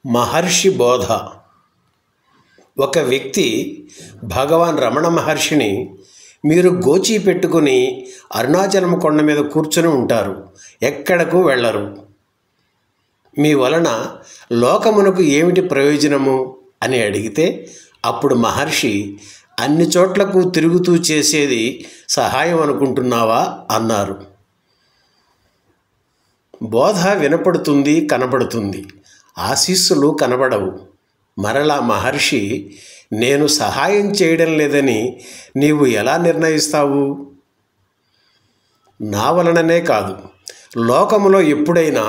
మహర్షి బోధ. ఒక వ్యక్తి భగవాన్ రమణ మహర్షిని, మీరు గోచి పెట్టుకుని అరుణాచలం కొండ మీద కూర్చొని ఉంటారు, ఎక్కడకు వెళ్ళరు, మీ వలన లోకమునకు ఏమిటి ప్రయోజనము అని అడిగితే, అప్పుడు మహర్షి, అన్ని చోట్లకు తిరుగుతూ చేసేది సహాయం అనుకుంటున్నావా అన్నారు. బోధ వినపడుతుంది, కనబడుతుంది, ఆశీస్సులు కనబడవు. మరలా మహర్షి, నేను సహాయం చేయడం లేదని నీవు ఎలా నిర్ణయిస్తావు? నా వలననే కాదు, లోకములో ఎప్పుడైనా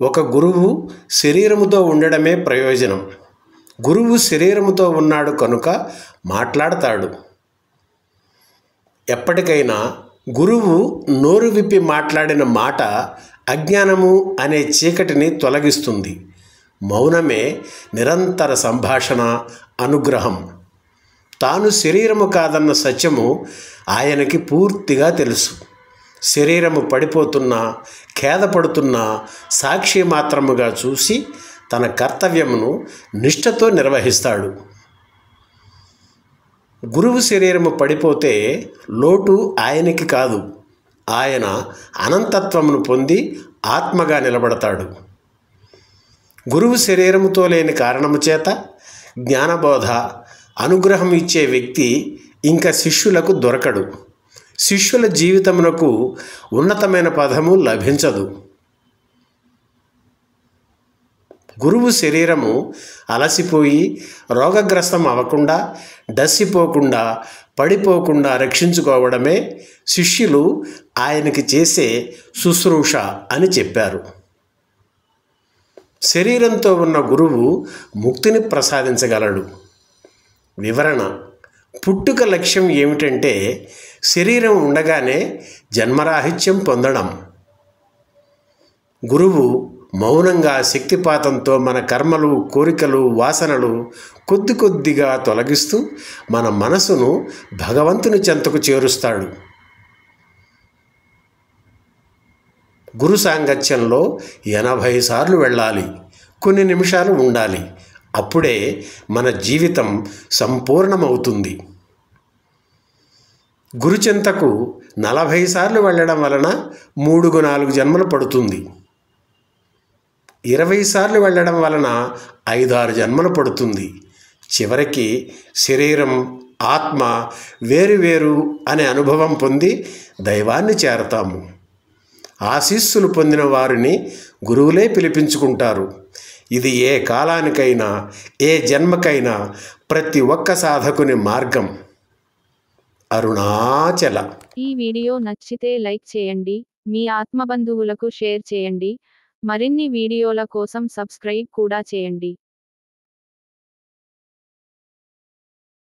ఒక గురువు శరీరముతో ఉండడమే ప్రయోజనం. గురువు శరీరముతో ఉన్నాడు కనుక మాట్లాడతాడు. ఎప్పటికైనా గురువు నోరు విప్పి మాట్లాడిన మాట అజ్ఞానము అనే చీకటిని తొలగిస్తుంది. మౌనమే నిరంతర సంభాషణ, అనుగ్రహం. తాను శరీరము కాదన్న సత్యము ఆయనకి పూర్తిగా తెలుసు. శరీరము పడిపోతున్నా, ఖేదపడుతున్నా సాక్షి మాత్రముగా చూసి తన కర్తవ్యమును నిష్ఠతో నిర్వహిస్తాడు. గురువు శరీరము పడిపోతే లోటు ఆయనకి కాదు, ఆయన అనంతత్వమును పొంది ఆత్మగా నిలబడతాడు. గురువు శరీరముతో లేని కారణము చేత జ్ఞానబోధ, అనుగ్రహం ఇచ్చే వ్యక్తి ఇంకా శిష్యులకు దొరకడు. శిష్యుల జీవితమునకు ఉన్నతమైన పదము లభించదు. గురువు శరీరము అలసిపోయి రోగగ్రస్తం అవ్వకుండా, డస్సిపోకుండా, పడిపోకుండా రక్షించుకోవడమే శిష్యులు ఆయనకి చేసే శుశ్రూష అని చెప్పారు. శరీరంతో ఉన్న గురువు ముక్తిని ప్రసాదించగలడు. వివరణ: పుట్టుక లక్ష్యం ఏమిటంటే శరీరం ఉండగానే జన్మరాహిత్యం పొందడం. గురువు మౌనంగా, శక్తిపాతంతో మన కర్మలు, కోరికలు, వాసనలు కొద్ది కొద్దిగా తొలగిస్తూ మన మనసును భగవంతుని చెంతకు చేరుస్తాడు. గురు సాంగత్యంలో 80 సార్లు వెళ్ళాలి, కొన్ని నిమిషాలు ఉండాలి. అప్పుడే మన జీవితం సంపూర్ణమవుతుంది. గురుచెంతకు 40 సార్లు వెళ్ళడం వలన 3-4 జన్మలు పడుతుంది. 20 సార్లు వెళ్ళడం వలన 5-6 జన్మలు పడుతుంది. చివరికి శరీరం, ఆత్మ వేరు అనే అనుభవం పొంది దైవాన్ని చేరతాము. ఆశీస్సులు పొందిన వారిని గురువులే పిలిపించుకుంటారు. ఇది ఏ కాలానికైనా, ఏ జన్మకైనా ప్రతి ఒక్క సాధకుని మార్గం. అరుణాచల. ఈ వీడియో నచ్చితే లైక్ చేయండి, మీ ఆత్మబంధువులకు షేర్ చేయండి. మరిన్ని వీడియోల కోసం సబ్స్క్రైబ్ కూడా చేయండి.